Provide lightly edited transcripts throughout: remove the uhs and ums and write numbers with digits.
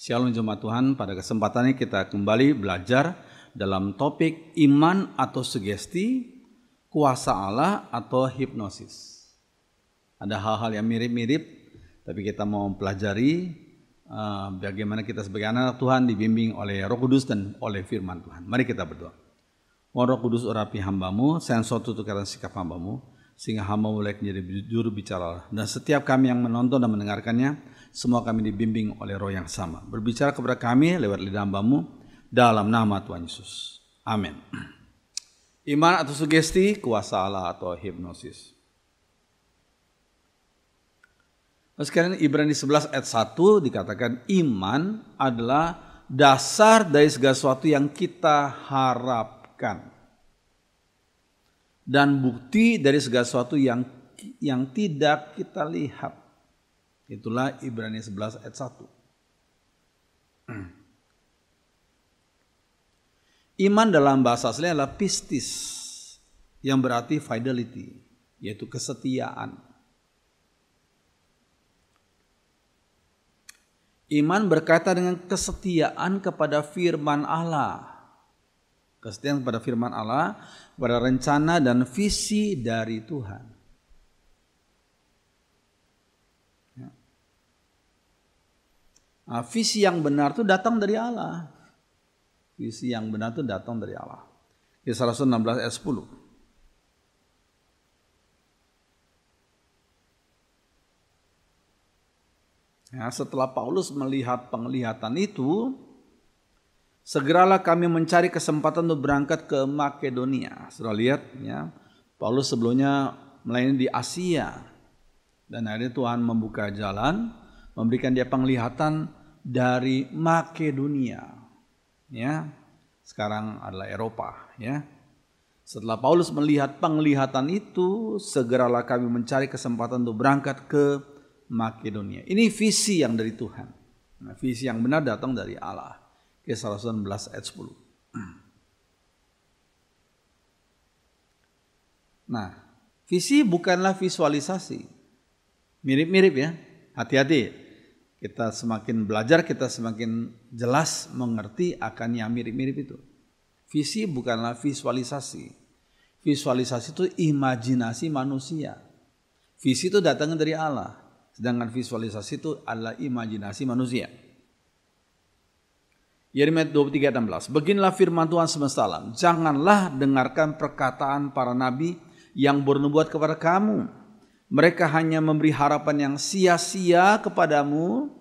Shalom jemaat Tuhan, pada kesempatan ini kita kembali belajar dalam topik iman atau sugesti, kuasa Allah atau hipnosis. Ada hal-hal yang mirip-mirip, tapi kita mau pelajari bagaimana kita sebagai anak Tuhan dibimbing oleh Roh Kudus dan oleh firman Tuhan. Mari kita berdoa. Mohon Roh Kudus urapi hambamu, sensor tutukan sikap hambamu, sehingga hamba mulai menjadi juru bicara. Dan setiap kami yang menonton dan mendengarkannya, semua kami dibimbing oleh Roh yang sama. Berbicara kepada kami lewat lidah hambamu, dalam nama Tuhan Yesus. Amin. Iman atau sugesti, kuasa Allah atau hipnosis. Sekarang Ibrani 11 ayat 1 dikatakan iman adalah dasar dari segala sesuatu yang kita harapkan. Dan bukti dari segala sesuatu yang tidak kita lihat. Itulah Ibrani 11 ayat 1. Iman dalam bahasa asli adalah pistis, yang berarti fidelity, yaitu kesetiaan. Iman berkaitan dengan kesetiaan kepada firman Allah. Kesetiaan kepada firman Allah, pada rencana dan visi dari Tuhan. Nah, visi yang benar itu datang dari Allah. Visi yang benar itu datang dari Allah. Kisah Rasul 16 ayat 10. Ya, setelah Paulus melihat penglihatan itu, segeralah kami mencari kesempatan untuk berangkat ke Makedonia. Sudah lihat ya, Paulus sebelumnya melayani di Asia. Dan akhirnya Tuhan membuka jalan, memberikan dia penglihatan dari Makedonia. Ya. Sekarang adalah Eropa, ya. Setelah Paulus melihat penglihatan itu, segeralah kami mencari kesempatan untuk berangkat ke Makedonia. Ini visi yang dari Tuhan. Nah, visi yang benar datang dari Allah. Kisah Rasul 16 ayat 10. Nah, visi bukanlah visualisasi. Mirip-mirip ya. Hati-hati. Kita semakin belajar, kita semakin jelas mengerti akan yang mirip-mirip itu. Visi bukanlah visualisasi. Visualisasi itu imajinasi manusia. Visi itu datangnya dari Allah. Sedangkan visualisasi itu adalah imajinasi manusia. Yeremia 23:16. Beginilah firman Tuhan semesta alam. Janganlah dengarkan perkataan para nabi yang bernubuat kepada kamu. Mereka hanya memberi harapan yang sia-sia kepadamu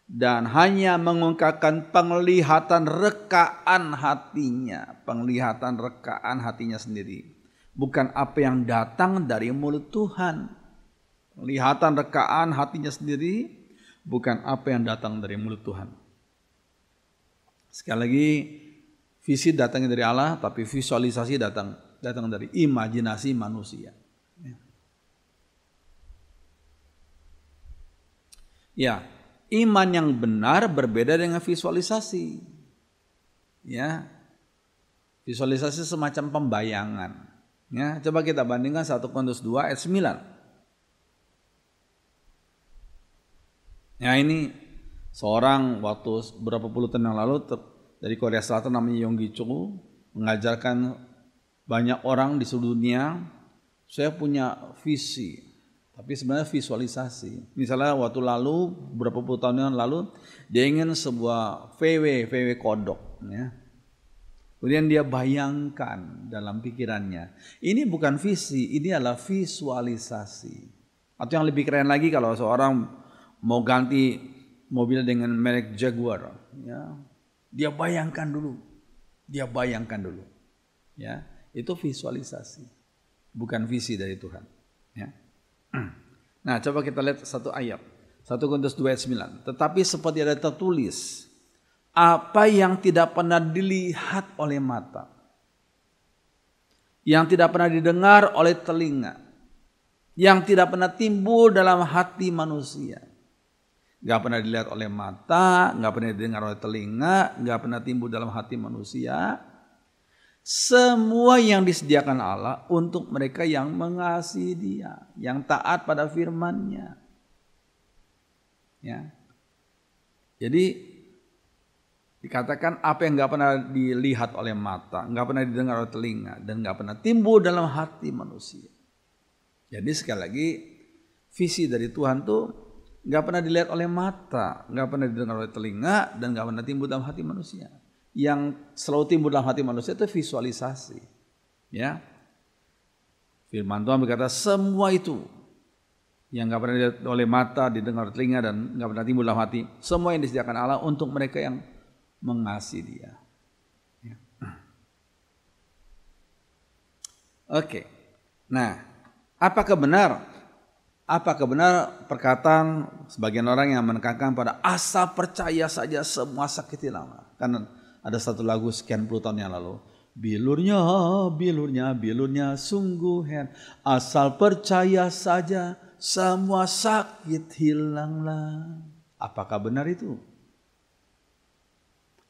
dan hanya mengungkapkan penglihatan rekaan hatinya. Penglihatan rekaan hatinya sendiri. Bukan apa yang datang dari mulut Tuhan. Penglihatan rekaan hatinya sendiri, bukan apa yang datang dari mulut Tuhan. Sekali lagi, visi datangnya dari Allah, tapi visualisasi datang dari imajinasi manusia. Ya, iman yang benar berbeda dengan visualisasi. Ya, visualisasi semacam pembayangan. Ya, coba kita bandingkan 1 Korintus 2 ayat 9. Ya, ini seorang waktu beberapa puluh tahun yang lalu dari Korea Selatan namanya Yong Gi Cho mengajarkan banyak orang di seluruh dunia. Saya punya visi. Tapi sebenarnya visualisasi. Misalnya waktu lalu, beberapa puluh tahun yang lalu, dia ingin sebuah VW kodok. Ya. Kemudian dia bayangkan dalam pikirannya. Ini bukan visi, ini adalah visualisasi. Atau yang lebih keren lagi kalau seorang mau ganti mobil dengan merek Jaguar. Ya. Dia bayangkan dulu. Ya. Itu visualisasi. Bukan visi dari Tuhan. Ya. Nah, coba kita lihat satu ayat. 1 Korintus 2 ayat 9. Tetapi seperti ada tertulis, apa yang tidak pernah dilihat oleh mata, yang tidak pernah didengar oleh telinga, yang tidak pernah timbul dalam hati manusia. Gak pernah dilihat oleh mata, gak pernah didengar oleh telinga, gak pernah timbul dalam hati manusia. Semua yang disediakan Allah untuk mereka yang mengasihi Dia, yang taat pada firman-Nya. Ya. Jadi Dikatakan apa yang nggak pernah dilihat oleh mata, nggak pernah didengar oleh telinga, dan nggak pernah timbul dalam hati manusia. Jadi sekali lagi visi dari Tuhan tuh nggak pernah dilihat oleh mata, nggak pernah didengar oleh telinga, dan nggak pernah timbul dalam hati manusia. Yang selalu timbul dalam hati manusia itu visualisasi. Ya, firman Tuhan berkata semua itu yang nggak pernah dilihat oleh mata, didengar oleh telinga, dan nggak pernah timbul dalam hati, semua yang disediakan Allah untuk mereka yang mengasihi Dia. Ya. Oke. Nah, apakah benar perkataan sebagian orang yang menekankan pada asal percaya saja semua sakit hilang? Karena ada satu lagu sekian puluh tahun yang lalu, bilurnya sungguh heran, asal percaya saja semua sakit hilanglah. Apakah benar itu?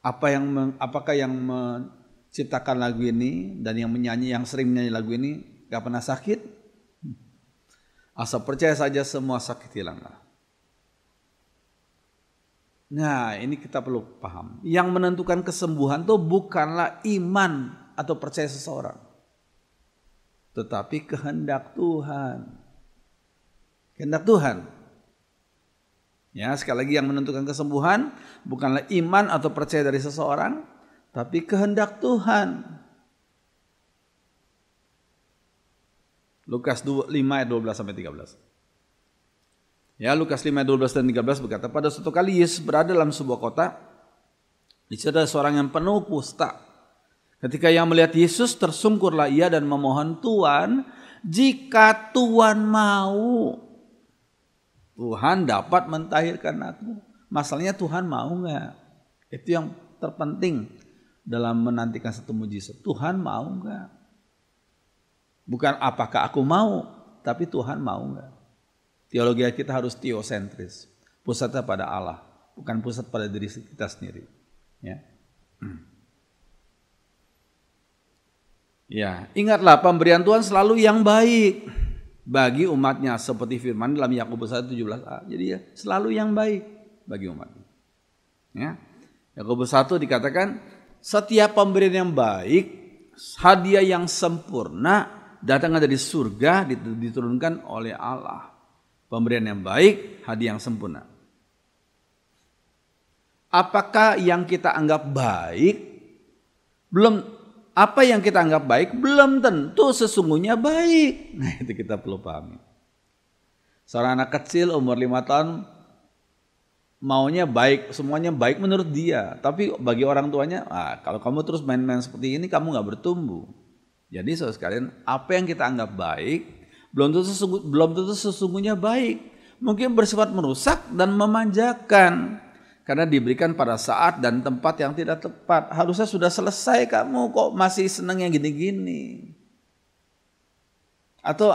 Apakah yang menciptakan lagu ini dan yang menyanyi, yang sering menyanyi lagu ini gak pernah sakit? Asal percaya saja semua sakit hilanglah. Nah, ini kita perlu paham. Yang menentukan kesembuhan itu bukanlah iman atau percaya seseorang, tetapi kehendak Tuhan. Kehendak Tuhan. Ya, sekali lagi yang menentukan kesembuhan bukanlah iman atau percaya dari seseorang, tapi kehendak Tuhan. Lukas 5 ayat 12 sampai 13. Ya, Lukas 5 ayat 12 dan 13 berkata, pada suatu kali Yesus berada dalam sebuah kota. Di situ ada seorang yang penuh kusta. Ketika ia melihat Yesus, tersungkurlah ia dan memohon, Tuhan, jika Tuhan mau, Tuhan dapat mentahirkan aku. Masalahnya Tuhan mau nggak? Itu yang terpenting dalam menantikan satu mujizat. Tuhan mau nggak? Bukan apakah aku mau, tapi Tuhan mau nggak? Teologi kita harus teosentris, pusatnya pada Allah, bukan pusat pada diri kita sendiri. Ya, ya, ingatlah pemberian Tuhan selalu yang baik bagi umatnya, seperti firman dalam Yakobus 1:17a. Jadi ya, selalu yang baik bagi umatnya. Ya. Yakobus 1 dikatakan setiap pemberian yang baik, hadiah yang sempurna datangnya dari surga, diturunkan oleh Allah. Pemberian yang baik, hadiah yang sempurna. Apakah yang kita anggap baik apa yang kita anggap baik belum tentu sesungguhnya baik. Nah, itu kita perlu pahami. Seorang anak kecil umur 5 tahun maunya baik, semuanya baik menurut dia. Tapi bagi orang tuanya, kalau kamu terus main-main seperti ini, kamu gak bertumbuh. Jadi saudara sekalian, apa yang kita anggap baik belum tentu sesungguhnya baik. Mungkin bersifat merusak dan memanjakan. Karena diberikan pada saat dan tempat yang tidak tepat. Harusnya sudah selesai, kamu kok masih senang yang gini-gini. Atau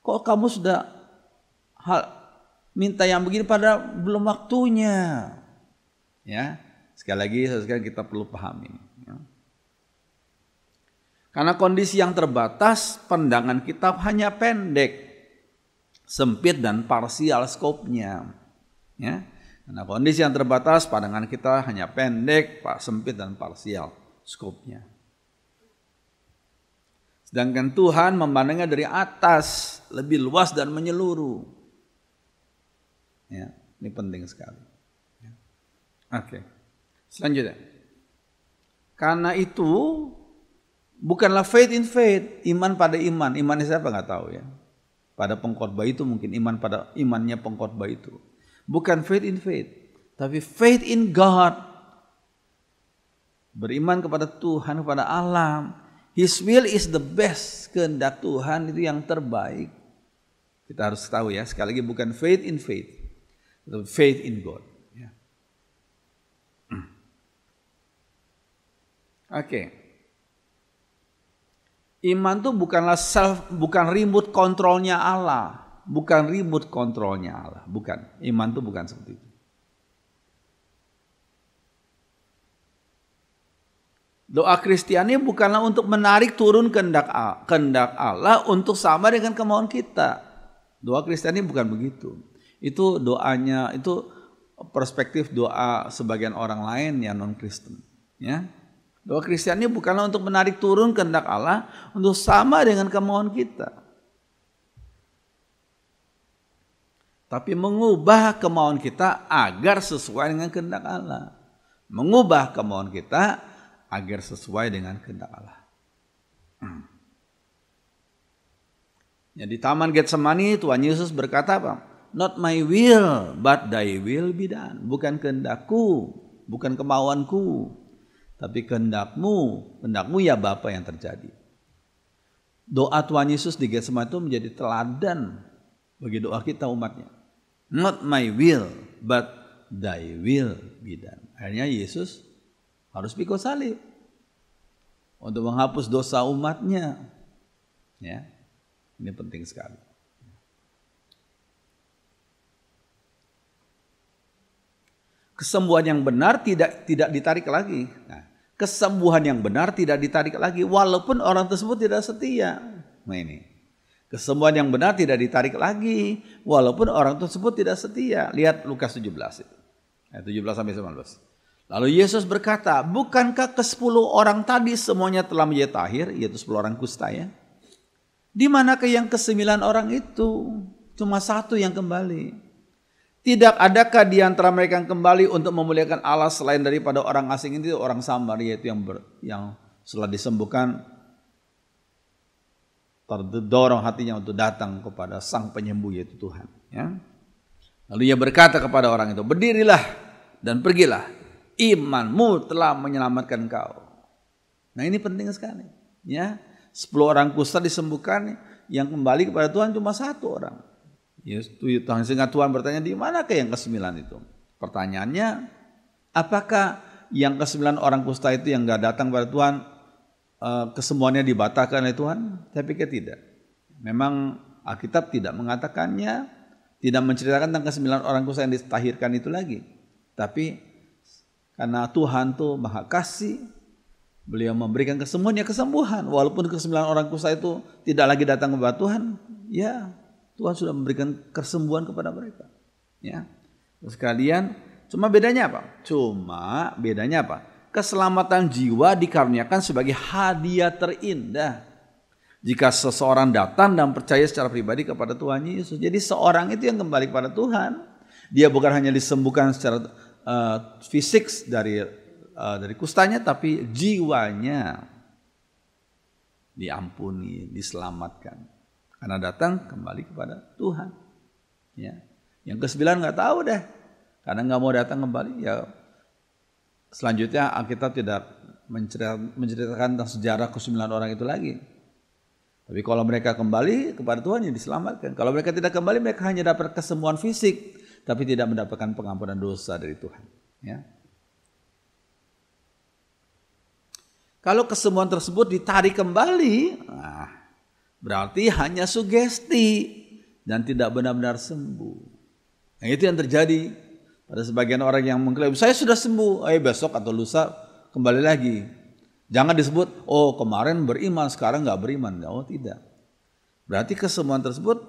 kok kamu sudah minta yang begini pada belum waktunya. Ya, sekali lagi sekarang kita perlu pahami. Ya. Karena kondisi yang terbatas, pandangan kita hanya pendek, sempit dan parsial skopnya. Ya. Karena kondisi yang terbatas, pandangan kita hanya pendek, sempit dan parsial skopnya. Sedangkan Tuhan memandangnya dari atas, lebih luas dan menyeluruh. Ya, ini penting sekali. Ya. Oke, selanjutnya. Karena itu bukanlah faith in faith, iman pada iman. Imannya siapa nggak tahu ya. Pada pengkhotbah itu mungkin iman pada imannya pengkhotbah itu. Bukan faith in faith, tapi faith in God. Beriman kepada Tuhan, kepada Allah. His will is the best. Kehendak Tuhan itu yang terbaik. Kita harus tahu ya, sekali lagi bukan faith in faith, tapi faith in God. Ya. Oke. Iman itu bukan remote kontrolnya Allah. Bukan remote kontrolnya Allah, bukan. Iman itu bukan seperti itu. Doa Kristiani bukanlah untuk menarik turun kehendak Allah untuk sama dengan kemauan kita. Doa Kristiani bukan begitu. Itu doanya, itu perspektif doa sebagian orang lain yang non-Kristen. Ya. Doa Kristiani bukanlah untuk menarik turun kehendak Allah untuk sama dengan kemauan kita, tapi mengubah kemauan kita agar sesuai dengan kehendak Allah. Mengubah kemauan kita agar sesuai dengan kehendak Allah. Ya, di Taman Getsemani Tuhan Yesus berkata apa? Not my will, but thy will be done. Bukan kehendakku, bukan kemauanku, tapi kehendakmu ya Bapa yang terjadi. Doa Tuhan Yesus di Getsemani itu menjadi teladan bagi doa kita umatnya. Not my will, but thy will be done. Akhirnya Yesus harus pikul salib untuk menghapus dosa umatnya. Ya, ini penting sekali. Kesembuhan yang benar tidak ditarik lagi. Nah, kesembuhan yang benar tidak ditarik lagi walaupun orang tersebut tidak setia. Nah ini. Kesembuhan yang benar tidak ditarik lagi walaupun orang tersebut tidak setia. Lihat Lukas 17 itu. Ayat 17 sampai 19. Lalu Yesus berkata, bukankah ke-10 orang tadi semuanya telah menjadi tahir, yaitu 10 orang kusta ya? Di manakah yang ke-9 orang itu? Cuma 1 yang kembali. Tidak adakah di antara mereka yang kembali untuk memuliakan Allah selain daripada orang asing itu, orang Samaria itu yang setelah disembuhkan terdorong hatinya untuk datang kepada Sang Penyembuh yaitu Tuhan. Ya. Lalu ia berkata kepada orang itu, berdirilah dan pergilah. Imanmu telah menyelamatkan kau. Nah ini penting sekali. Ya, 10 orang kusta disembuhkan, yang kembali kepada Tuhan cuma 1 orang. Ya, sehingga Tuhan bertanya, di manakah yang ke-9 itu? Pertanyaannya, apakah yang ke-9 orang kusta itu yang gak datang kepada Tuhan, kesembuhannya dibatalkan oleh Tuhan? Saya pikir tidak. Memang Alkitab tidak mengatakannya, tidak menceritakan tentang ke-9 orang kusta yang ditahirkan itu lagi. Tapi karena Tuhan tuh Maha Kasih, beliau memberikan kesembuhan. Walaupun ke-9 orang kusta itu tidak lagi datang kepada Tuhan, ya Tuhan sudah memberikan kesembuhan kepada mereka. Ya, terus sekalian, cuma bedanya apa? Keselamatan jiwa dikaruniakan sebagai hadiah terindah jika seseorang datang dan percaya secara pribadi kepada Tuhan Yesus. Jadi seorang itu yang kembali kepada Tuhan, dia bukan hanya disembuhkan secara fisik dari kustanya, tapi jiwanya diampuni, diselamatkan karena datang kembali kepada Tuhan. Ya, yang ke-9 nggak tahu deh, karena nggak mau datang kembali. Ya, selanjutnya Alkitab tidak menceritakan tentang sejarah ke-9 orang itu lagi. Tapi kalau mereka kembali kepada Tuhan, ya diselamatkan. Kalau mereka tidak kembali, mereka hanya dapat kesembuhan fisik, tapi tidak mendapatkan pengampunan dosa dari Tuhan. Ya. Kalau kesembuhan tersebut ditarik kembali, berarti hanya sugesti dan tidak benar-benar sembuh. Nah, itu yang terjadi pada sebagian orang yang mengklaim, saya sudah sembuh, besok atau lusa kembali lagi. Jangan disebut, oh kemarin beriman, sekarang nggak beriman. Oh tidak. Berarti kesembuhan tersebut,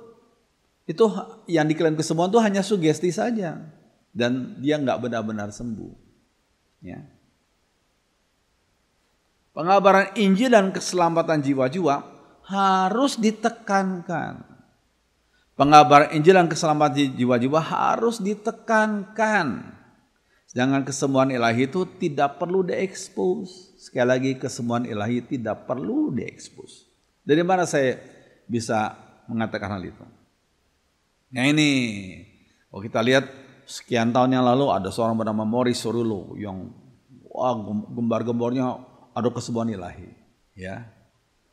itu yang diklaim kesembuhan itu hanya sugesti saja dan dia nggak benar-benar sembuh. Ya. Pengabaran Injil dan keselamatan jiwa-jiwa harus ditekankan. Pengabaran Injil dan keselamatan jiwa-jiwa harus ditekankan. Sedangkan kesembuhan ilahi itu tidak perlu diekspos. Sekali lagi, kesembuhan ilahi tidak perlu diekspos. Dari mana saya bisa mengatakan hal itu? Nah ini, kalau kita lihat sekian tahun yang lalu ada seorang bernama Maurice Cerullo yang gembar-gembornya ada kesembuhan ilahi. Ya,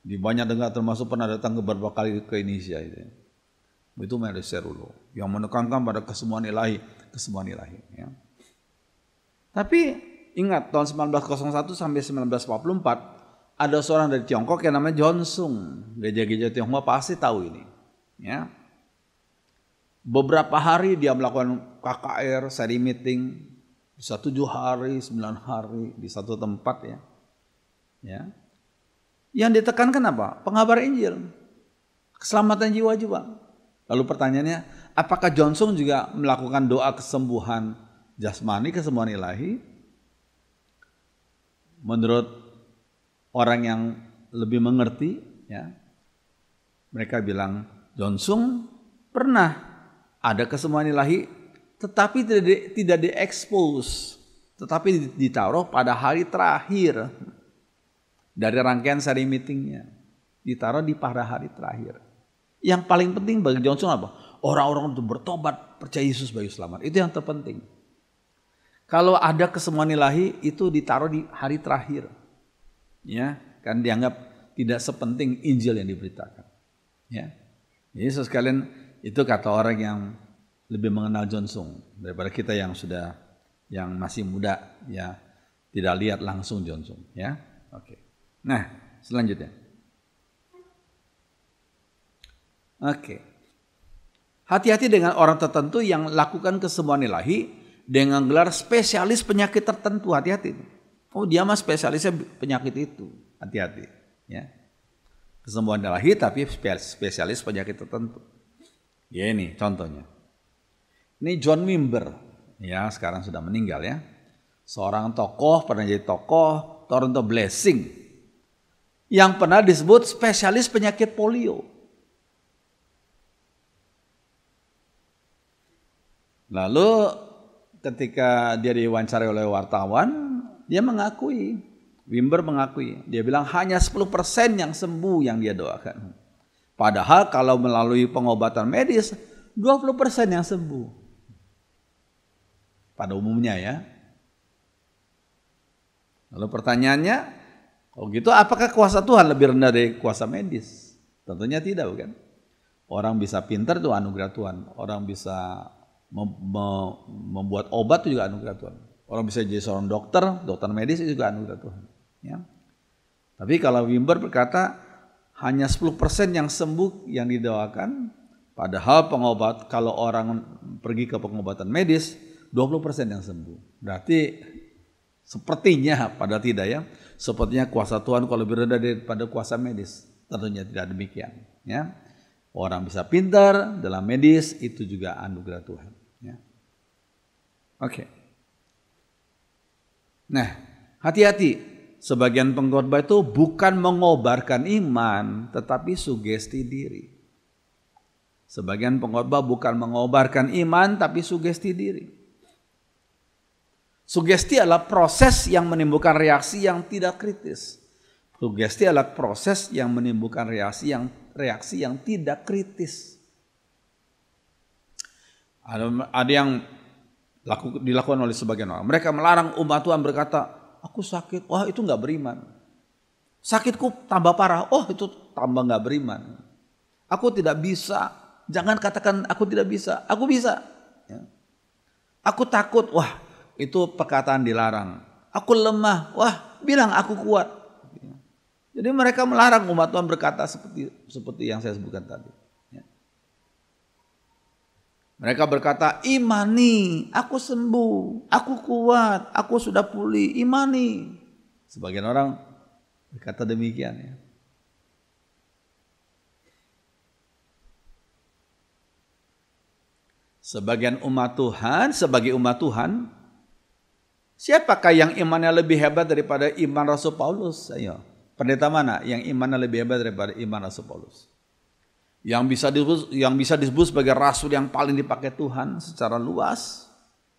di banyak negara termasuk pernah datang beberapa kali ke Indonesia itu Maurice Cerullo yang menekankan pada kesembuhan ilahi. Ya. Tapi ingat tahun 1901 sampai 1944 ada seorang dari Tiongkok yang namanya John Sung. Gereja-gereja Tiongkok pasti tahu ini. Ya. Beberapa hari dia melakukan KKR, seri meeting, bisa 7 hari, 9 hari di satu tempat ya. Ya. Yang ditekankan apa? Pengabaran Injil, keselamatan jiwa-jiwa. Lalu pertanyaannya, apakah John Sung juga melakukan doa kesembuhan jasmani, kesemuan ilahi, menurut orang yang lebih mengerti, ya, mereka bilang Johnson pernah ada kesemuan ilahi, tetapi tidak diekspos, tetapi ditaruh pada hari terakhir dari rangkaian seri meetingnya, ditaruh di pada hari terakhir. Yang paling penting bagi Johnson apa? Orang-orang itu bertobat, percaya Yesus sebagai selamat. Itu yang terpenting. Kalau ada kesemuan ilahi itu ditaruh di hari terakhir, ya, kan dianggap tidak sepenting Injil yang diberitakan, ya. Jadi sekalian itu kata orang yang lebih mengenal Johnson daripada kita yang masih muda, ya, tidak lihat langsung Johnson, ya. Oke. Nah, selanjutnya. Oke. Hati-hati dengan orang tertentu yang lakukan kesemuan ilahi dengan gelar spesialis penyakit tertentu. Hati-hati. Oh, dia mah spesialisnya penyakit itu. Hati-hati, ya. Kesembuhan ilahi tapi spesialis penyakit tertentu. Ya, ini contohnya. Ini John Wimber, ya, sekarang sudah meninggal, ya. Seorang tokoh, pernah jadi tokoh Toronto Blessing, yang pernah disebut spesialis penyakit polio. Lalu ketika dia diwawancarai oleh wartawan, dia mengakui, Wimber mengakui, dia bilang hanya 10% yang sembuh yang dia doakan. Padahal kalau melalui pengobatan medis, 20% yang sembuh. Pada umumnya, ya. Lalu pertanyaannya, oh gitu, apakah kuasa Tuhan lebih rendah dari kuasa medis? Tentunya tidak, bukan? Orang bisa pintar itu anugerah Tuhan. Orang bisa membuat obat itu juga anugerah Tuhan. Orang bisa jadi seorang dokter medis itu juga anugerah Tuhan, ya. Tapi kalau Wimber berkata hanya 10% yang sembuh yang didoakan, padahal kalau orang pergi ke pengobatan medis 20% yang sembuh. Berarti sepertinya, padahal tidak, ya, sepertinya kuasa Tuhan kalau lebih rendah daripada kuasa medis. Tentunya tidak demikian, ya. Orang bisa pintar dalam medis itu juga anugerah Tuhan, ya. Oke. Nah, hati-hati. Sebagian pengkhotbah itu bukan mengobarkan iman, tetapi sugesti diri. Sebagian pengkhotbah bukan mengobarkan iman, tapi sugesti diri. Sugesti adalah proses yang menimbulkan reaksi yang tidak kritis. Sugesti adalah proses yang menimbulkan reaksi yang tidak kritis. Ada yang dilakukan oleh sebagian orang. Mereka melarang umat Tuhan berkata, aku sakit, wah itu gak beriman. Sakitku tambah parah, oh itu tambah gak beriman. Aku tidak bisa, jangan katakan aku tidak bisa, aku bisa. Ya. Aku takut, wah itu perkataan dilarang. Aku lemah, wah bilang aku kuat. Jadi mereka melarang umat Tuhan berkata seperti yang saya sebutkan tadi. Ya. Mereka berkata, imani, aku sembuh, aku kuat, aku sudah pulih, imani. Sebagian orang berkata demikian, ya. Sebagai umat Tuhan, siapakah yang imannya lebih hebat daripada iman Rasul Paulus? Ayo, pendeta mana yang imannya lebih hebat daripada iman Rasul Paulus? Yang bisa disebut sebagai rasul yang paling dipakai Tuhan secara luas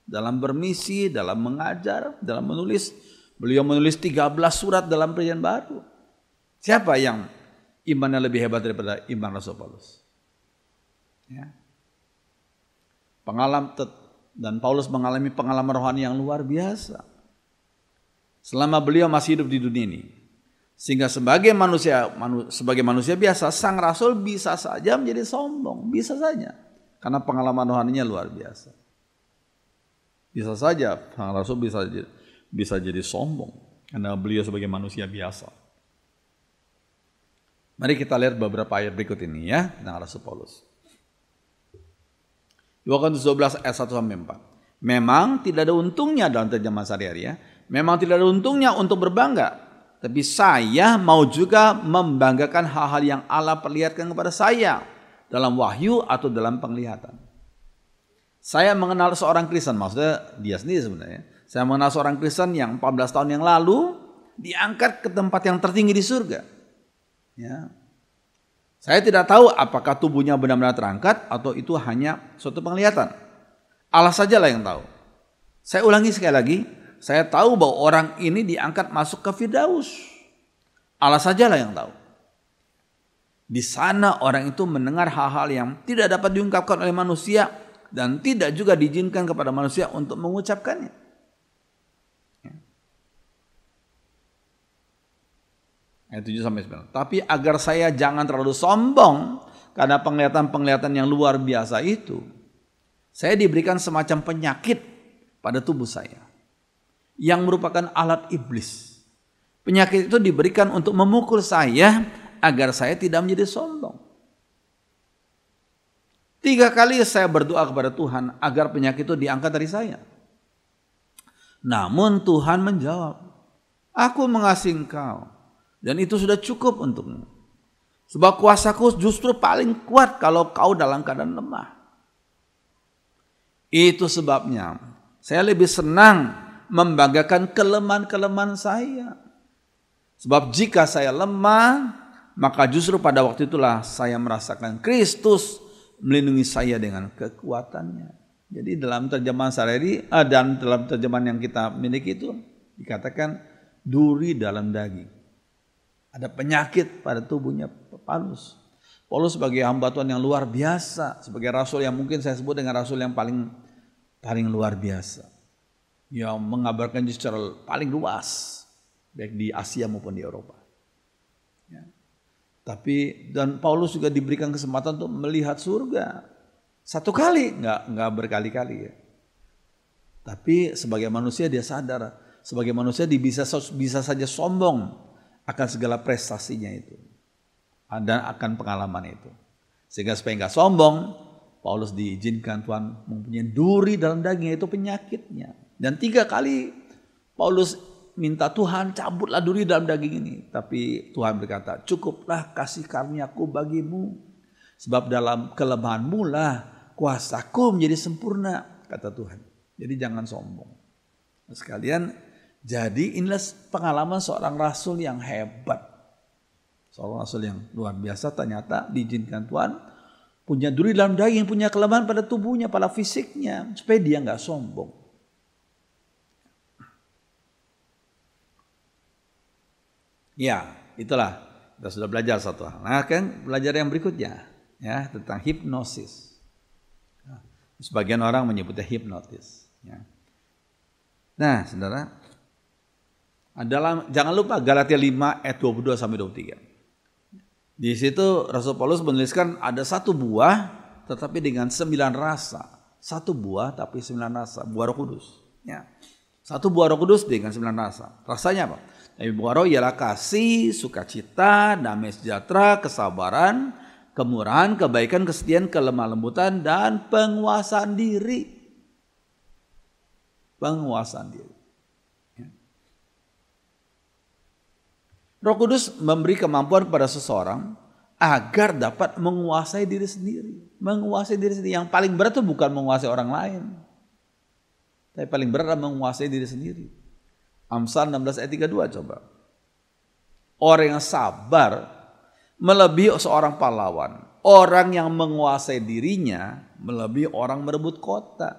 dalam bermisi, dalam mengajar, dalam menulis. Beliau menulis 13 surat dalam Perjanjian Baru. Siapa yang imannya lebih hebat daripada iman Rasul Paulus? Ya. Dan Paulus mengalami pengalaman rohani yang luar biasa selama beliau masih hidup di dunia ini. Sehingga sebagai manusia biasa, sang rasul bisa saja menjadi sombong, bisa saja, karena pengalaman rohaninya luar biasa. Bisa saja sang rasul bisa jadi sombong karena beliau sebagai manusia biasa. Mari kita lihat beberapa ayat berikut ini, ya, tentang Rasul Paulus. 2 Korintus 12 ayat 1 sampai 4. Memang tidak ada untungnya dalam terjemahan sehari-hari, ya. Memang tidak ada untungnya untuk berbangga. Tapi saya mau juga membanggakan hal-hal yang Allah perlihatkan kepada saya dalam wahyu atau dalam penglihatan. Saya mengenal seorang Kristen, maksudnya dia sendiri sebenarnya. Saya mengenal seorang Kristen yang 14 tahun yang lalu diangkat ke tempat yang tertinggi di surga. Ya. Saya tidak tahu apakah tubuhnya benar-benar terangkat atau itu hanya suatu penglihatan. Allah sajalah yang tahu. Saya ulangi sekali lagi, saya tahu bahwa orang ini diangkat masuk ke Firdaus. Allah sajalah yang tahu. Di sana orang itu mendengar hal-hal yang tidak dapat diungkapkan oleh manusia dan tidak juga diizinkan kepada manusia untuk mengucapkannya. Ayat 7-9. Tapi agar saya jangan terlalu sombong karena penglihatan-penglihatan yang luar biasa itu, saya diberikan semacam penyakit pada tubuh saya yang merupakan alat iblis. Penyakit itu diberikan untuk memukul saya agar saya tidak menjadi sombong. 3 kali saya berdoa kepada Tuhan agar penyakit itu diangkat dari saya. Namun Tuhan menjawab, aku mengasihi engkau dan itu sudah cukup untukmu. Sebab kuasaku justru paling kuat kalau kau dalam keadaan lemah. Itu sebabnya saya lebih senang membanggakan kelemahan-kelemahan saya. Sebab jika saya lemah, maka justru pada waktu itulah saya merasakan Kristus melindungi saya dengan kekuatannya. Jadi dalam terjemahan sehari-hari dan dalam terjemahan yang kita miliki itu dikatakan duri dalam daging. Ada penyakit pada tubuhnya Paulus. Paulus sebagai hamba Tuhan yang luar biasa, sebagai rasul yang mungkin saya sebut dengan rasul yang paling luar biasa, yang mengabarkan secara paling luas, baik di Asia maupun di Eropa. Ya. Tapi dan Paulus juga diberikan kesempatan untuk melihat surga 1 kali, nggak berkali-kali ya. Tapi sebagai manusia dia sadar, sebagai manusia dia bisa saja sombong akan segala prestasinya itu dan akan pengalaman itu. Sehingga supaya nggak sombong, Paulus diizinkan Tuhan mempunyai duri dalam dagingnya, itu penyakitnya. Dan 3 kali Paulus minta Tuhan cabutlah duri dalam daging ini. Tapi Tuhan berkata, cukuplah kasih karuniaku bagimu. Sebab dalam kelemahanmu lah kuasaku menjadi sempurna, kata Tuhan. Jadi jangan sombong. Sekalian, jadi inilah pengalaman seorang rasul yang hebat. Seorang rasul yang luar biasa ternyata diizinkan Tuhan punya duri dalam daging, punya kelemahan pada tubuhnya, pada fisiknya. Supaya dia nggak sombong. Ya, itulah kita sudah belajar satu hal. Nah, kan belajar yang berikutnya ya tentang hipnosis. Nah, sebagian orang menyebutnya hipnotis. Ya. Nah, saudara, jangan lupa Galatia 5 ayat 22-23. Di situ Rasul Paulus menuliskan ada 1 buah tetapi dengan 9 rasa. 1 buah tapi 9 rasa, buah Roh Kudus. Ya. 1 buah Roh Kudus dengan 9 rasa. Rasanya apa? Buah roh ialah kasih, sukacita, damai sejahtera, kesabaran, kemurahan, kebaikan, kesetiaan, kelemah lembutan, dan penguasaan diri. Penguasaan diri. Roh Kudus memberi kemampuan kepada seseorang agar dapat menguasai diri sendiri. Menguasai diri sendiri. Yang paling berat itu bukan menguasai orang lain. Tapi paling berat adalah menguasai diri sendiri. Amsal 16 ayat 32 coba. Orang yang sabar melebihi seorang pahlawan. Orang yang menguasai dirinya melebihi orang merebut kota.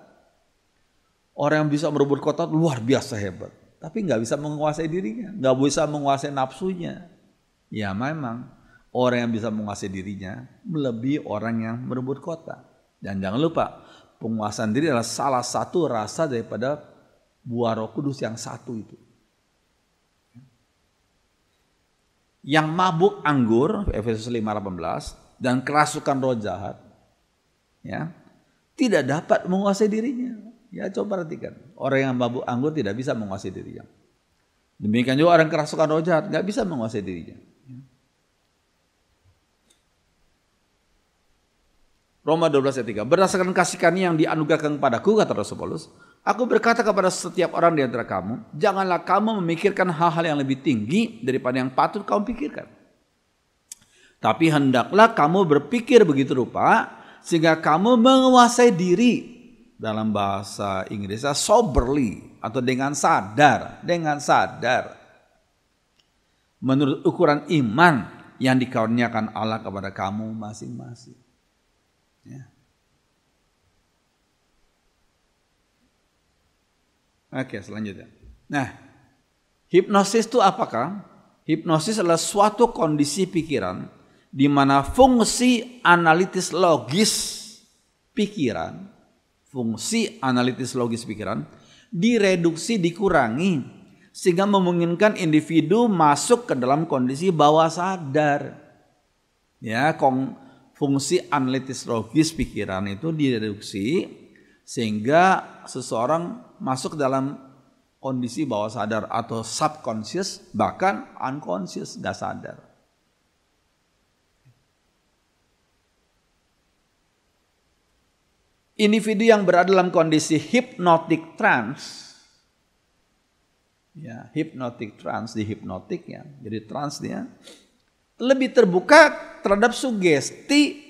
Orang yang bisa merebut kota luar biasa hebat. Tapi nggak bisa menguasai dirinya. Nggak bisa menguasai nafsunya. Ya memang orang yang bisa menguasai dirinya melebihi orang yang merebut kota. Dan jangan lupa penguasaan diri adalah salah satu rasa daripada buah Roh Kudus yang 1 itu. Yang mabuk anggur, Efesus 5:18, dan kerasukan roh jahat, ya, tidak dapat menguasai dirinya. Ya, coba perhatikan. Orang yang mabuk anggur tidak bisa menguasai dirinya. Demikian juga orang kerasukan roh jahat nggak bisa menguasai dirinya. Roma 12 ayat 3. Berdasarkan kasih karunia yang dianugerahkan kepadaku, kata Rasul Paulus, aku berkata kepada setiap orang di antara kamu, janganlah kamu memikirkan hal-hal yang lebih tinggi daripada yang patut kamu pikirkan. Tapi hendaklah kamu berpikir begitu rupa, sehingga kamu menguasai diri dalam bahasa Inggrisnya soberly atau dengan sadar, menurut ukuran iman yang dikaruniakan Allah kepada kamu masing-masing. Ya. Oke, selanjutnya. Nah, hipnosis itu apakah? Hipnosis adalah suatu kondisi pikiran di mana fungsi analitis logis pikiran, direduksi, dikurangi, sehingga memungkinkan individu masuk ke dalam kondisi bawah sadar. Ya, fungsi analitis logis pikiran itu direduksi sehingga seseorang masuk dalam kondisi bawah sadar atau subconscious, bahkan unconscious, gak sadar. Individu yang berada dalam kondisi hypnotic trance, ya, hypnotic trance, di hipnotik ya, jadi trance dia, lebih terbuka terhadap sugesti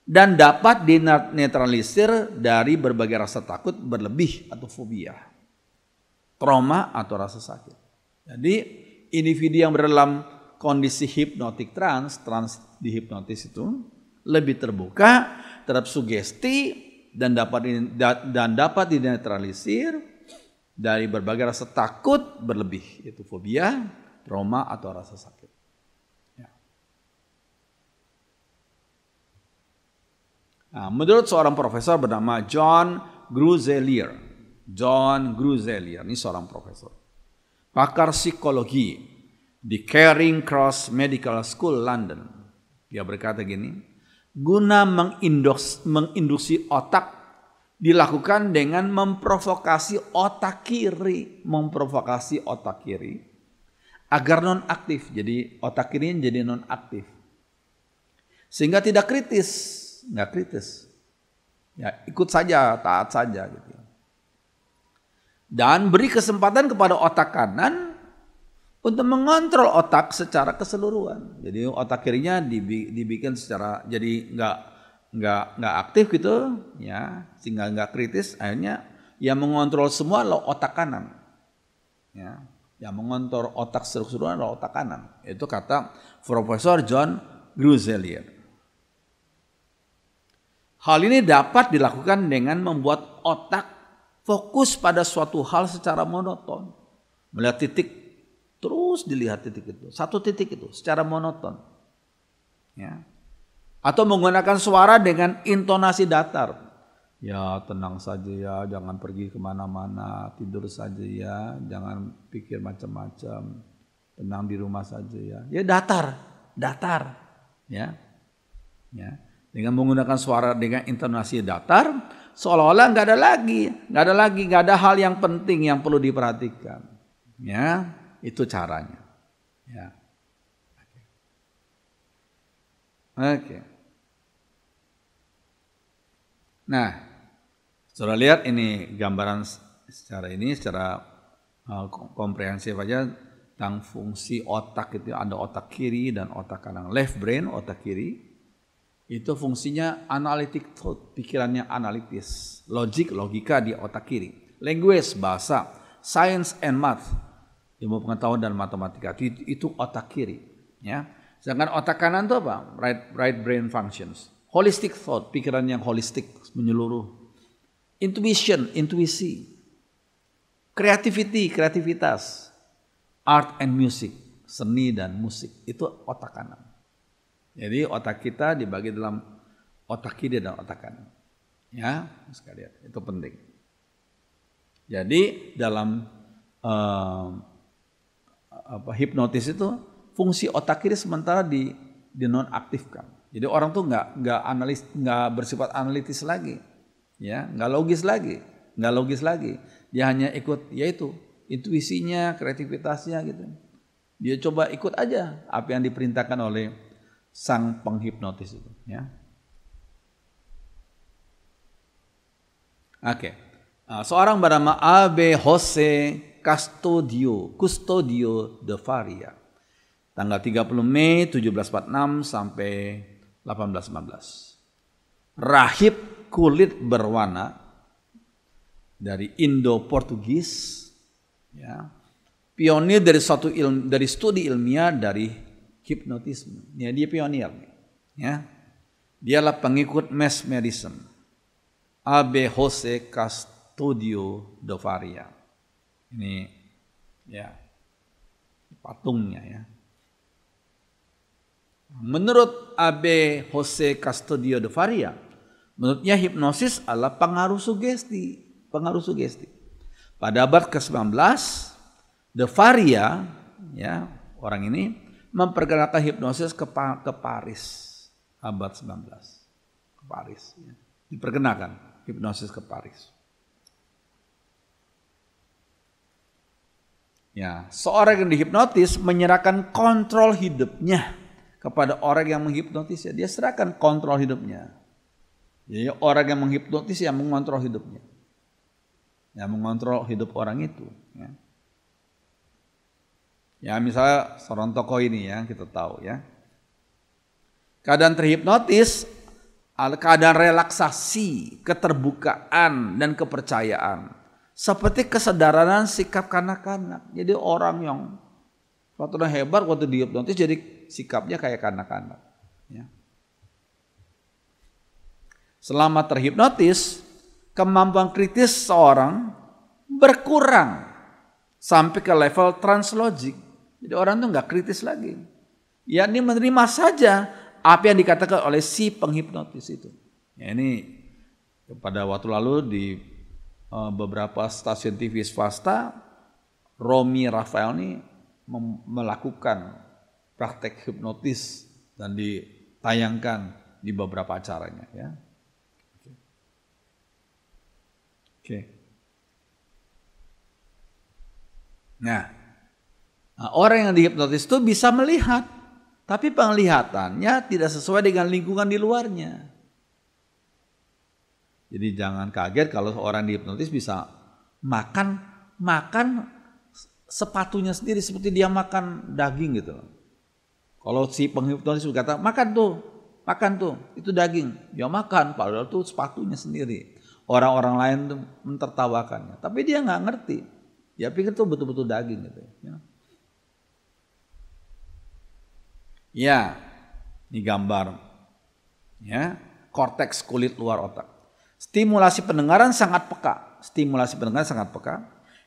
dan dapat dinetralisir dari berbagai rasa takut berlebih atau fobia, trauma atau rasa sakit. Jadi individu yang berada dalam kondisi hypnotic trance di hipnotis itu lebih terbuka terhadap sugesti dan dapat dinetralisir dari berbagai rasa takut berlebih, yaitu fobia, trauma atau rasa sakit. Ya. Nah, menurut seorang profesor bernama John Gruzellier, ini seorang profesor, pakar psikologi di Charing Cross Medical School London, dia berkata gini, guna menginduksi otak dilakukan dengan memprovokasi otak kiri agar non aktif. Jadi otak kiri jadi non aktif sehingga tidak nggak kritis. Ya, ikut saja, taat saja gitu. Dan beri kesempatan kepada otak kanan untuk mengontrol otak secara keseluruhan. Jadi otak kirinya dibikin secara jadi nggak aktif gitu, ya, sehingga nggak kritis. Akhirnya yang mengontrol semua adalah otak kanan. Ya, yang mengontrol otak keseluruhan adalah otak kanan. Itu kata Profesor John Gruzellier. Hal ini dapat dilakukan dengan membuat otak fokus pada suatu hal secara monoton, melihat titik. Terus dilihat titik itu, satu titik itu secara monoton. Ya. Atau menggunakan suara dengan intonasi datar. Ya, tenang saja ya, jangan pergi kemana-mana, tidur saja ya, jangan pikir macam-macam, tenang di rumah saja ya. Ya datar. Ya. Dengan menggunakan suara dengan intonasi datar, seolah-olah nggak ada hal yang penting yang perlu diperhatikan. Ya. Itu caranya. Ya. Oke. Nah, saudara lihat ini gambaran secara komprehensif aja tentang fungsi otak itu. Ada otak kiri dan otak kanan. Left brain, otak kiri, itu fungsinya analytic thought, pikirannya analitis, logika di otak kiri. Language, bahasa, science and math, ilmu pengetahuan dan matematika, itu otak kiri, ya. Sedangkan otak kanan itu apa? Right brain functions. Holistic thought, pikiran yang holistik, menyeluruh. Intuition, intuisi. Creativity, kreativitas. Art and music, seni dan musik, itu otak kanan. Jadi otak kita dibagi dalam otak kiri dan otak kanan. Ya, sekalian, itu penting. Jadi dalam hipnotis itu fungsi otak kiri sementara dinonaktifkan. Jadi orang tuh nggak bersifat analitis lagi, ya, nggak logis lagi. Dia hanya ikut, yaitu intuisinya, kreativitasnya gitu. Dia coba ikut aja apa yang diperintahkan oleh sang penghipnotis itu, ya. Oke. Seorang bernama Abe Jose Custodio de Faria, tanggal 30 Mei 1746 sampai 1815. Rahib kulit berwarna dari Indo-Portugis, ya, pionir dari dari studi ilmiah dari hipnotisme. Ya, dia pionir, ya. Dialah pengikut mesmerism, Abe Jose Custodio de Faria. Ini, ya, patungnya, ya. Menurut Abe Jose Custodio de Faria, menurutnya hipnosis adalah pengaruh sugesti. Pada abad ke-19, De Faria, ya, orang ini memperkenalkan hipnosis ke Paris, abad 19. Ke Paris, ya. Diperkenalkan hipnosis ke Paris. Ya, seorang yang dihipnotis menyerahkan kontrol hidupnya kepada orang yang menghipnotis. Dia serahkan kontrol hidupnya. Jadi orang yang menghipnotis yang mengontrol hidupnya. Yang mengontrol hidup orang itu. Ya, misalnya seorang tokoh ini, ya, kita tahu, ya. Keadaan terhipnotis, keadaan relaksasi, keterbukaan, dan kepercayaan. Seperti kesadaran sikap kanak-kanak. Jadi orang yang suatu hebat waktu dihipnotis jadi sikapnya kayak kanak-kanak. Ya. Selama terhipnotis, kemampuan kritis seorang berkurang sampai ke level translogik. Jadi orang itu nggak kritis lagi. Ya, ini menerima saja apa yang dikatakan oleh si penghipnotis itu. Ya, ini pada waktu lalu di beberapa stasiun TV swasta, Romy Rafael ini melakukan praktek hipnotis dan ditayangkan di beberapa acaranya, ya. Oke. Nah, orang yang dihipnotis itu bisa melihat, tapi penglihatannya tidak sesuai dengan lingkungan di luarnya. Jadi jangan kaget kalau orang dihipnotis bisa makan sepatunya sendiri seperti dia makan daging gitu. Kalau si penghipnotis berkata, makan tuh, itu daging. Dia makan, padahal itu sepatunya sendiri. Orang-orang lain tuh mentertawakannya, tapi dia nggak ngerti. Dia pikir tuh betul-betul daging gitu. Ya, ini gambar. Ya, korteks kulit luar otak. Stimulasi pendengaran sangat peka.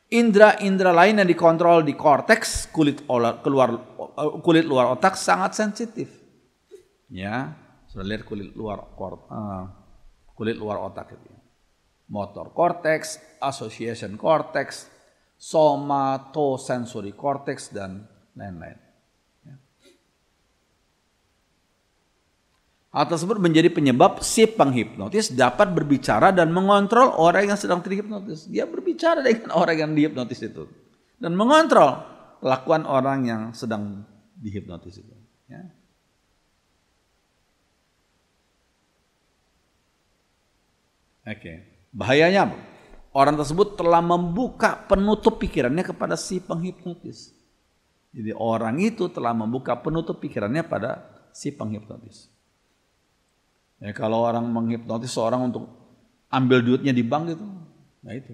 Indra-indra lain yang dikontrol di korteks kulit luar otak sangat sensitif. Ya, sudah lihat kulit luar otak itu. Motor cortex, association cortex, somatosensory cortex, dan lain-lain. Hal tersebut menjadi penyebab si penghipnotis dapat berbicara dan mengontrol orang yang sedang terhipnotis. Dia berbicara dengan orang yang dihipnotis itu dan mengontrol kelakuan orang yang sedang dihipnotis itu. Ya. Oke. Bahayanya apa? Orang tersebut telah membuka penutup pikirannya kepada si penghipnotis. Jadi orang itu telah membuka penutup pikirannya pada si penghipnotis. Ya, kalau orang menghipnotis seorang untuk ambil duitnya di bank gitu, nah itu.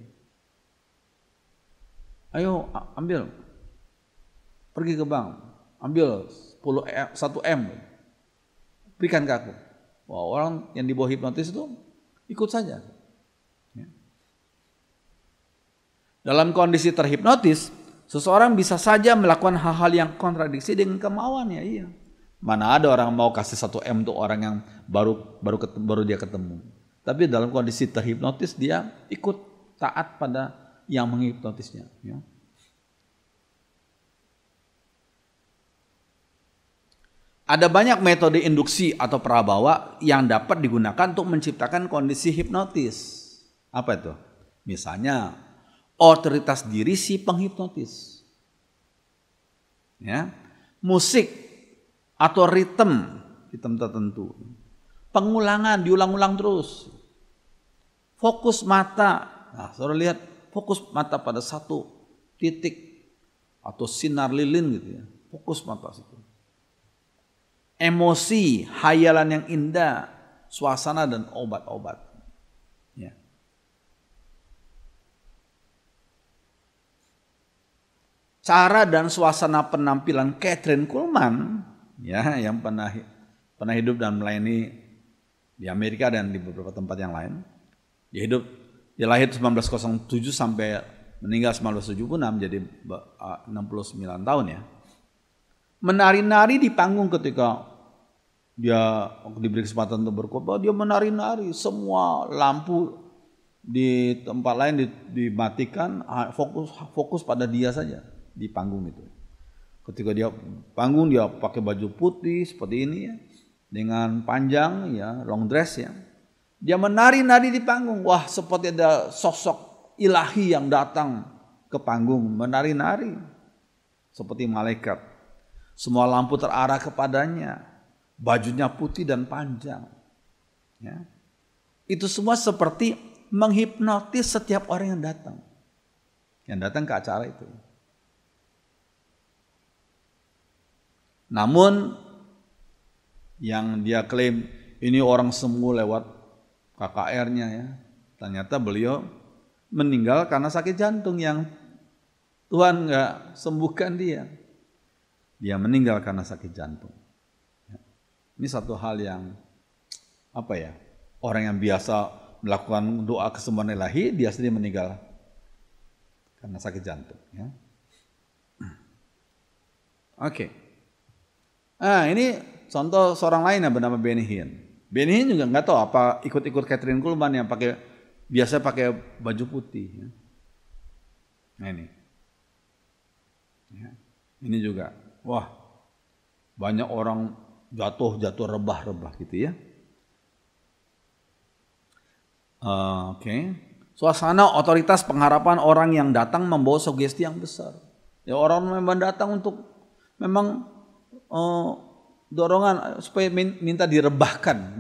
Ayo ambil, pergi ke bank, ambil 1M, berikan ke aku. Wah, orang yang di bawah hipnotis itu ikut saja. Dalam kondisi terhipnotis, seseorang bisa saja melakukan hal-hal yang kontradiksi dengan kemauannya. Iya. Mana ada orang mau kasih 1M untuk orang yang baru dia ketemu. Tapi dalam kondisi terhipnotis dia ikut taat pada yang menghipnotisnya. Ya. Ada banyak metode induksi atau prabawa yang dapat digunakan untuk menciptakan kondisi hipnotis. Apa itu? Misalnya otoritas diri si penghipnotis. Ya. Musik atau ritme tertentu. Pengulangan, diulang-ulang terus. Fokus mata. Nah, saudara lihat, fokus mata pada satu titik atau sinar lilin gitu ya. Fokus mata situ. Emosi, hayalan yang indah, suasana dan obat-obat. Ya. cara dan suasana penampilan Kathryn Kuhlman, ya, yang pernah hidup dan melayani di Amerika dan di beberapa tempat yang lain. Dia lahir 1907 sampai meninggal 1976, jadi 69 tahun ya. Menari-nari di panggung ketika dia diberi kesempatan untuk berkhotbah, dia menari-nari, semua lampu di tempat lain dimatikan, fokus pada dia saja di panggung itu. Ketika dia panggung, dia pakai baju putih seperti ini ya, dengan panjang ya, long dress ya. Dia menari-nari di panggung. Wah, seperti ada sosok ilahi yang datang ke panggung, menari-nari seperti malaikat. Semua lampu terarah kepadanya. Bajunya putih dan panjang. Ya. Itu semua seperti menghipnotis setiap orang yang datang. Yang datang ke acara itu. Namun yang dia klaim ini orang semu lewat KKR-nya ya. Ternyata beliau meninggal karena sakit jantung yang Tuhan nggak sembuhkan dia. Dia meninggal karena sakit jantung. Ini satu hal yang orang yang biasa melakukan doa kesembuhan ilahi, dia sendiri meninggal karena sakit jantung. Ya. Oke. Nah, ini contoh seorang lain yang bernama Benny Hinn. Benny Hinn juga nggak tahu apa ikut-ikut Kathryn Kuhlman yang biasa pakai baju putih. Ya. Nah ini. Ya. Ini juga, wah banyak orang jatuh rebah-rebah gitu ya. Oke. Suasana otoritas pengharapan orang yang datang membawa sugesti yang besar. Ya, orang memang datang untuk memang dorongan supaya minta direbahkan,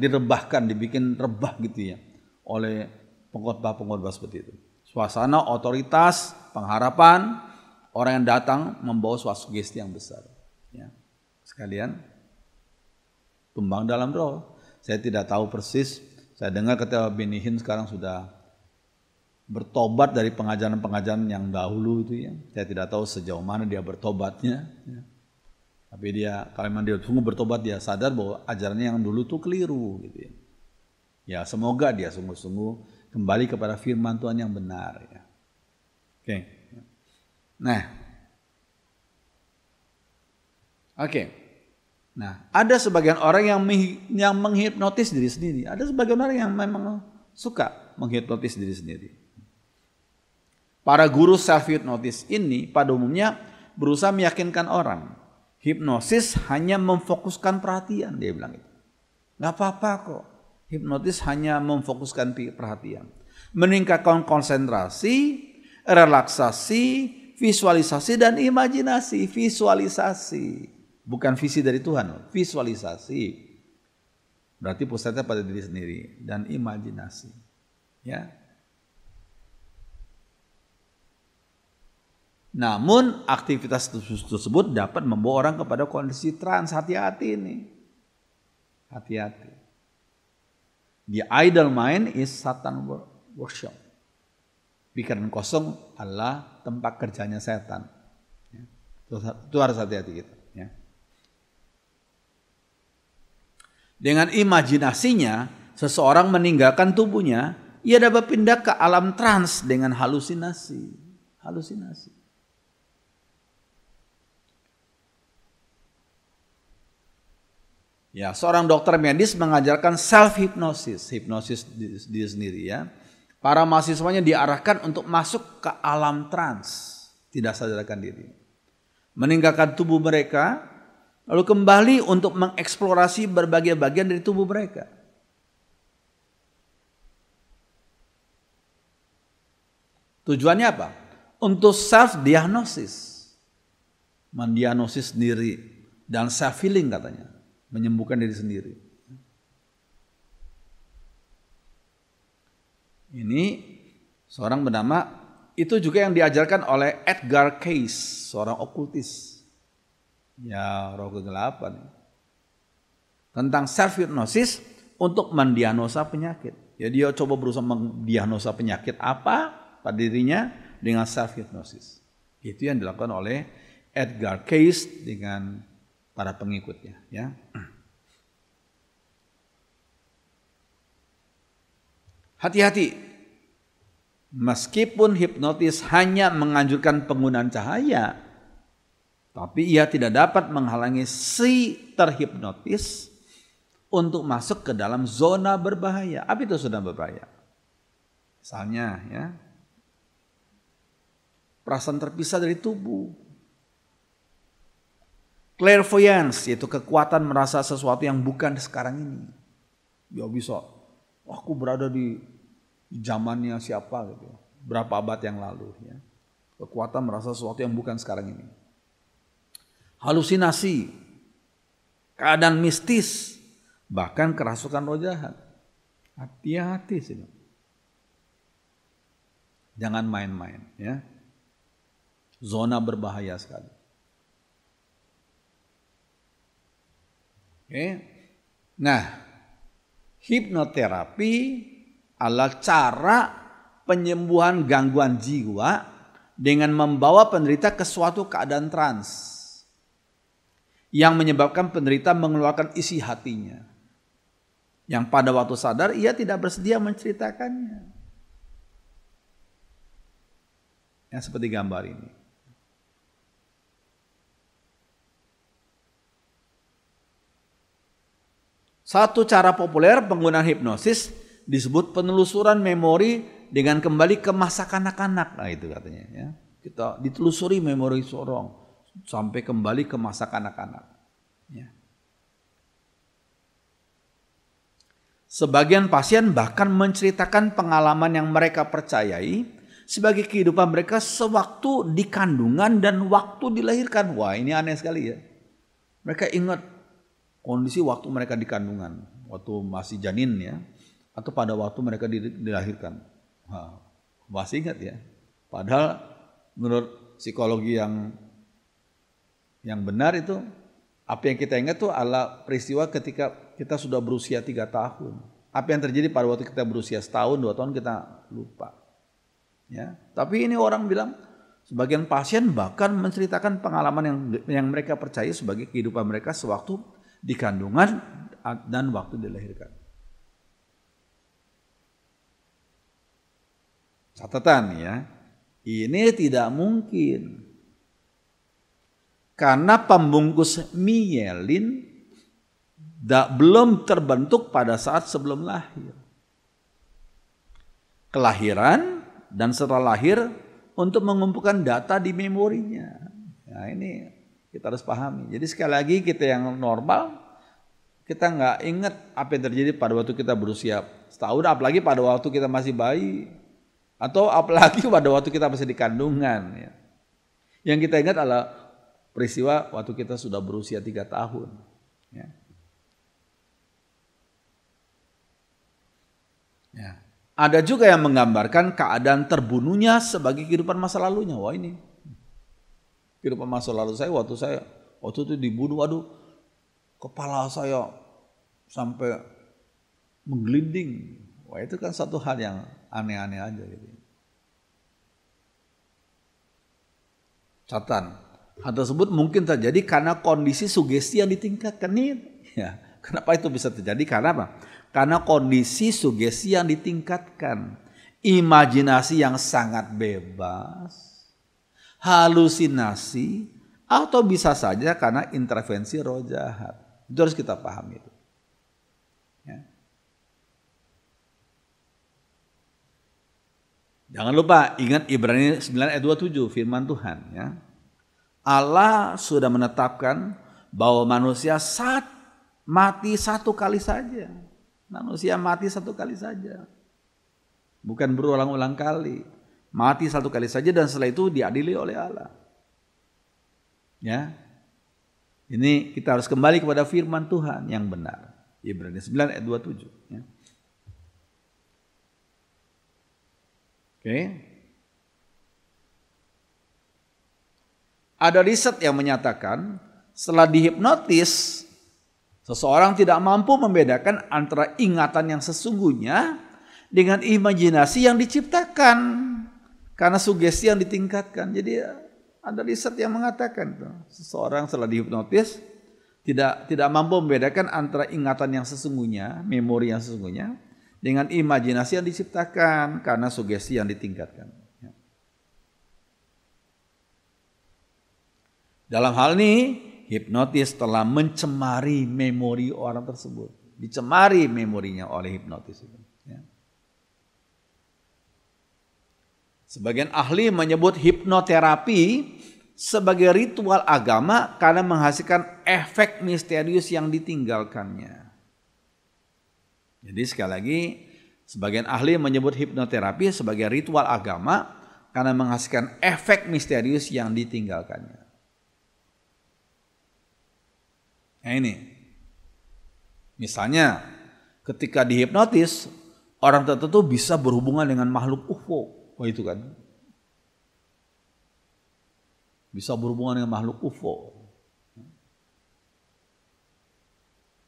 dibikin rebah gitu ya oleh pengkhotbah seperti itu. Suasana otoritas pengharapan orang yang datang membawa suatu sugesti yang besar. Ya. Sekalian tumbang dalam roh. Saya tidak tahu persis. Saya dengar ketika Benny Hinn sekarang sudah bertobat dari pengajaran-pengajaran yang dahulu itu ya. Saya tidak tahu sejauh mana dia bertobatnya. Ya. Tapi kalau memang dia sungguh bertobat, dia sadar bahwa ajarannya yang dulu tuh keliru gitu ya. Ya semoga dia sungguh-sungguh kembali kepada firman Tuhan yang benar ya. Oke. Nah. Oke. Nah, ada sebagian orang yang menghipnotis diri sendiri. Ada sebagian orang yang memang suka menghipnotis diri sendiri. Para guru self-hypnosis ini pada umumnya berusaha meyakinkan orang. Hipnosis hanya memfokuskan perhatian, dia bilang itu. Gak apa-apa kok. Hipnotis hanya memfokuskan perhatian. Meningkatkan konsentrasi, relaksasi, visualisasi, dan imajinasi. Visualisasi. Bukan visi dari Tuhan, visualisasi. Berarti pusatnya pada diri sendiri dan imajinasi. Ya. Namun aktivitas tersebut dapat membawa orang kepada kondisi trans. Hati-hati ini. Hati-hati. The idle mind is Satan workshop. Pikiran kosong adalah tempat kerjanya setan. Ya. Itu harus hati-hati kita. Ya. Dengan imajinasinya, seseorang meninggalkan tubuhnya, ia dapat pindah ke alam trans dengan halusinasi. Halusinasi. Ya, seorang dokter medis mengajarkan self-hypnosis, hipnosis diri sendiri ya. Para mahasiswanya diarahkan untuk masuk ke alam trans, tidak sadarkan diri. Meninggalkan tubuh mereka, lalu kembali untuk mengeksplorasi berbagai bagian dari tubuh mereka. Tujuannya apa? Untuk self-diagnosis. Mendiagnosis sendiri. Dan self-healing katanya. Menyembuhkan diri sendiri. Ini seorang bernama, itu juga yang diajarkan oleh Edgar Cayce, seorang okultis. Ya, roh kegelapan. Tentang self-hypnosis untuk mendiagnosa penyakit. Ya, dia coba berusaha mendiagnosa penyakit apa pada dirinya dengan self-hypnosis. Itu yang dilakukan oleh Edgar Cayce dengan para pengikutnya, ya. Hati-hati, meskipun hipnotis hanya menganjurkan penggunaan cahaya, tapi ia tidak dapat menghalangi si terhipnotis untuk masuk ke dalam zona berbahaya. Apa itu zona berbahaya? Misalnya, ya, perasaan terpisah dari tubuh. Clairvoyance, yaitu kekuatan merasa sesuatu yang bukan sekarang ini. Ya bisa, aku berada di zamannya siapa gitu, berapa abad yang lalu, ya. Kekuatan merasa sesuatu yang bukan sekarang ini. Halusinasi, keadaan mistis, bahkan kerasukan roh jahat. Hati-hati sih. Jangan main-main, ya. Zona berbahaya sekali. Oke. Nah, hipnoterapi adalah cara penyembuhan gangguan jiwa dengan membawa penderita ke suatu keadaan trans yang menyebabkan penderita mengeluarkan isi hatinya, yang pada waktu sadar ia tidak bersedia menceritakannya. Yang seperti gambar ini. Satu cara populer penggunaan hipnosis disebut penelusuran memori dengan kembali ke masa kanak-kanak. Nah, itu katanya, ya. Kita ditelusuri memori seorang sampai kembali ke masa kanak-kanak, ya. Sebagian pasien bahkan menceritakan pengalaman yang mereka percayai sebagai kehidupan mereka sewaktu di kandungan dan waktu dilahirkan. Wah, ini aneh sekali, ya. Mereka ingat kondisi waktu mereka di kandungan, waktu masih janin, ya, atau pada waktu mereka dilahirkan. Wah, masih ingat, ya. Padahal menurut psikologi yang benar itu, apa yang kita ingat itu adalah peristiwa ketika kita sudah berusia 3 tahun. Apa yang terjadi pada waktu kita berusia setahun, 2 tahun kita lupa. Ya, tapi ini orang bilang sebagian pasien bahkan menceritakan pengalaman yang mereka percaya sebagai kehidupan mereka sewaktu di kandungan dan waktu dilahirkan. Catatan, ya, ini tidak mungkin karena pembungkus mielin belum terbentuk pada saat sebelum lahir. Kelahiran dan setelah lahir untuk mengumpulkan data di memorinya. Nah, ini kita harus pahami. Jadi sekali lagi kita yang normal, kita nggak ingat apa yang terjadi pada waktu kita berusia setahun, apalagi pada waktu kita masih bayi, atau apalagi pada waktu kita masih di kandungan. Ya. Yang kita ingat adalah peristiwa waktu kita sudah berusia 3 tahun. Ya. Ya. Ada juga yang menggambarkan keadaan terbunuhnya sebagai kehidupan masa lalunya. Wah, ini kehidupan masa lalu saya waktu itu dibunuh, waduh, kepala saya sampai menggelinding. Wah, itu kan satu hal yang aneh-aneh aja gitu. Catatan, hal tersebut mungkin terjadi karena kondisi sugesti yang ditingkatkan nih. Ya, kenapa itu bisa terjadi? Karena apa? Karena kondisi sugesti yang ditingkatkan, imajinasi yang sangat bebas, halusinasi, atau bisa saja karena intervensi roh jahat. Itu harus kita pahami itu. Ya. Jangan lupa ingat Ibrani 9 ayat 27 firman Tuhan, ya. Allah sudah menetapkan bahwa manusia mati 1 kali saja. Manusia mati 1 kali saja. Bukan berulang-ulang kali. Mati 1 kali saja dan setelah itu diadili oleh Allah. Ya. Ini kita harus kembali kepada firman Tuhan yang benar. Ibrani 9 ayat 27. Ya. Oke. Ada riset yang menyatakan setelah dihipnotis, seseorang tidak mampu membedakan antara ingatan yang sesungguhnya dengan imajinasi yang diciptakan karena sugesti yang ditingkatkan. Jadi Ada riset yang mengatakan tuh, seseorang setelah dihipnotis tidak mampu membedakan antara ingatan yang sesungguhnya, memori yang sesungguhnya, dengan imajinasi yang diciptakan karena sugesti yang ditingkatkan. Dalam hal ini, hipnotis telah mencemari memori orang tersebut. Dicemari memorinya oleh hipnotis itu. Sebagian ahli menyebut hipnoterapi sebagai ritual agama karena menghasilkan efek misterius yang ditinggalkannya. Jadi sekali lagi, sebagian ahli menyebut hipnoterapi sebagai ritual agama karena menghasilkan efek misterius yang ditinggalkannya. Nah ini, misalnya ketika dihipnotis, orang tertentu bisa berhubungan dengan makhluk UFO. Wah itu kan, bisa berhubungan dengan makhluk UFO,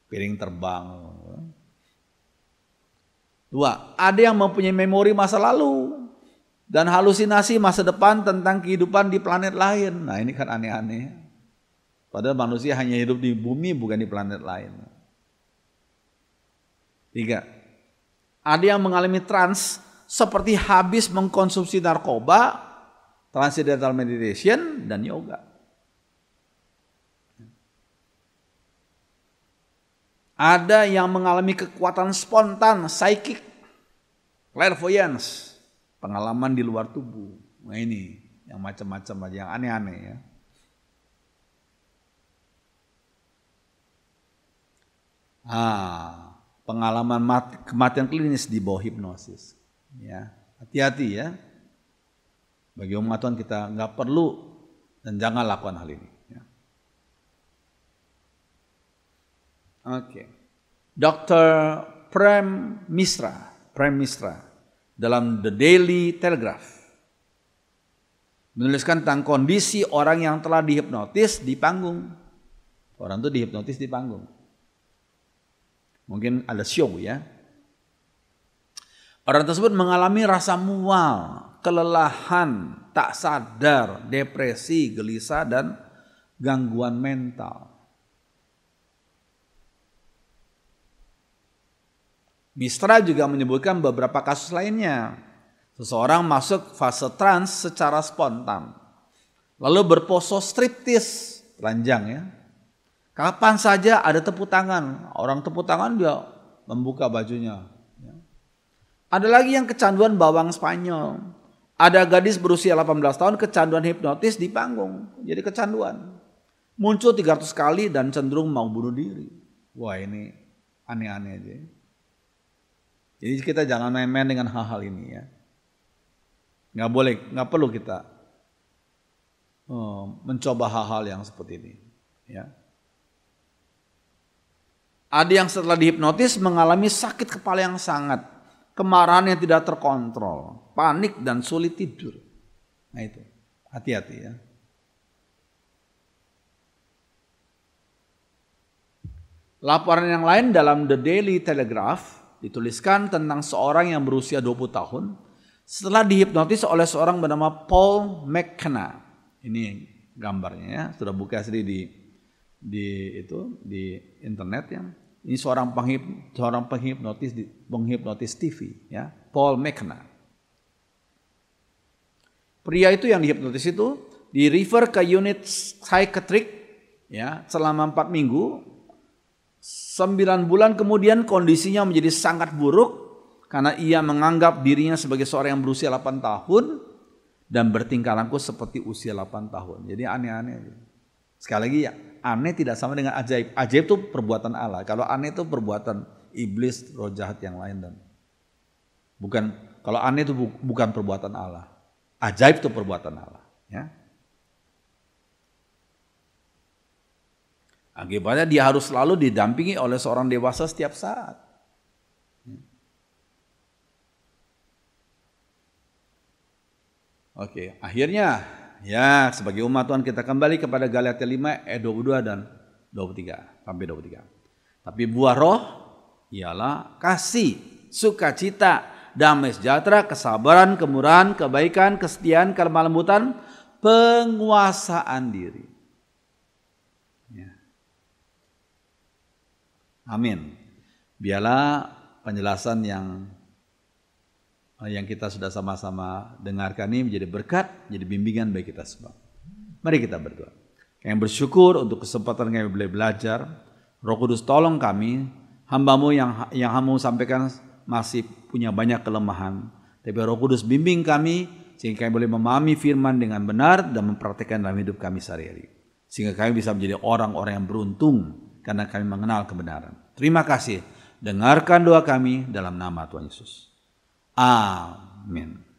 piring terbang. Dua, ada yang mempunyai memori masa lalu dan halusinasi masa depan tentang kehidupan di planet lain. Nah ini kan aneh-aneh. Padahal manusia hanya hidup di bumi, bukan di planet lain. Tiga, ada yang mengalami trans seperti habis mengkonsumsi narkoba, transcendental meditation, dan yoga. Ada yang mengalami kekuatan spontan, psychic, clairvoyance, pengalaman di luar tubuh. Nah ini yang macam-macam aja, yang aneh-aneh ya. Pengalaman kematian klinis di bawah hipnosis. Ya, hati-hati ya. Bagi umat Tuhan kita nggak perlu dan jangan lakukan hal ini. Ya. Oke. Dr. Prem Misra dalam The Daily Telegraph menuliskan tentang kondisi orang yang telah dihipnotis di panggung. Orang itu dihipnotis di panggung. Mungkin ada show ya. Orang tersebut mengalami rasa mual, kelelahan, tak sadar, depresi, gelisah, dan gangguan mental. Misra juga menyebutkan beberapa kasus lainnya. Seseorang masuk fase trans secara spontan, lalu berpose striptis, telanjang ya. Kapan saja ada tepuk tangan, orang tepuk tangan dia membuka bajunya. Ada lagi yang kecanduan bawang Spanyol. Ada gadis berusia 18 tahun kecanduan hipnotis di panggung. Jadi kecanduan. Muncul 300 kali dan cenderung mau bunuh diri. Wah ini aneh-aneh aja. Jadi kita jangan main-main dengan hal-hal ini ya. Nggak boleh, nggak perlu kita mencoba hal-hal yang seperti ini. Ya. Ada yang setelah dihipnotis mengalami sakit kepala yang sangat. Kemarahan yang tidak terkontrol, panik dan sulit tidur. Nah itu, hati-hati ya. Laporan yang lain dalam The Daily Telegraph dituliskan tentang seorang yang berusia 20 tahun setelah dihipnotis oleh seorang bernama Paul McKenna. Ini gambarnya ya, sudah buka sendiri di internet ya. Ini seorang penghipnotis TV ya, Paul McKenna. Pria itu yang dihipnotis itu di refer ke unit psychiatric ya selama 4 minggu. 9 bulan kemudian kondisinya menjadi sangat buruk karena ia menganggap dirinya sebagai seorang yang berusia 8 tahun dan bertingkah laku seperti usia 8 tahun. Jadi aneh-aneh. Sekali lagi ya, aneh tidak sama dengan ajaib. Ajaib itu perbuatan Allah. Kalau aneh itu perbuatan iblis, roh jahat yang lain dan bukan. Kalau aneh itu bukan perbuatan Allah. Ajaib itu perbuatan Allah. Ya. Akibatnya dia harus selalu didampingi oleh seorang dewasa setiap saat. Oke, akhirnya ya sebagai umat Tuhan kita kembali kepada Galatia 5 ayat 22 dan 23 sampai 23. Tapi buah roh ialah kasih, sukacita, damai sejahtera, kesabaran, kemurahan, kebaikan, kesetiaan, kelemah lembutan, penguasaan diri. Ya. Amin. Biarlah penjelasan yang kita sudah sama-sama dengarkan ini menjadi berkat, menjadi bimbingan bagi kita semua. Mari kita berdoa. Kami bersyukur untuk kesempatan kami boleh belajar. Roh Kudus tolong kami, hamba-Mu yang Kamu sampaikan masih punya banyak kelemahan. Tapi Roh Kudus bimbing kami sehingga kami boleh memahami firman dengan benar dan mempraktikkan dalam hidup kami sehari-hari. Sehingga kami bisa menjadi orang-orang yang beruntung karena kami mengenal kebenaran. Terima kasih. Dengarkan doa kami dalam nama Tuhan Yesus. Amin.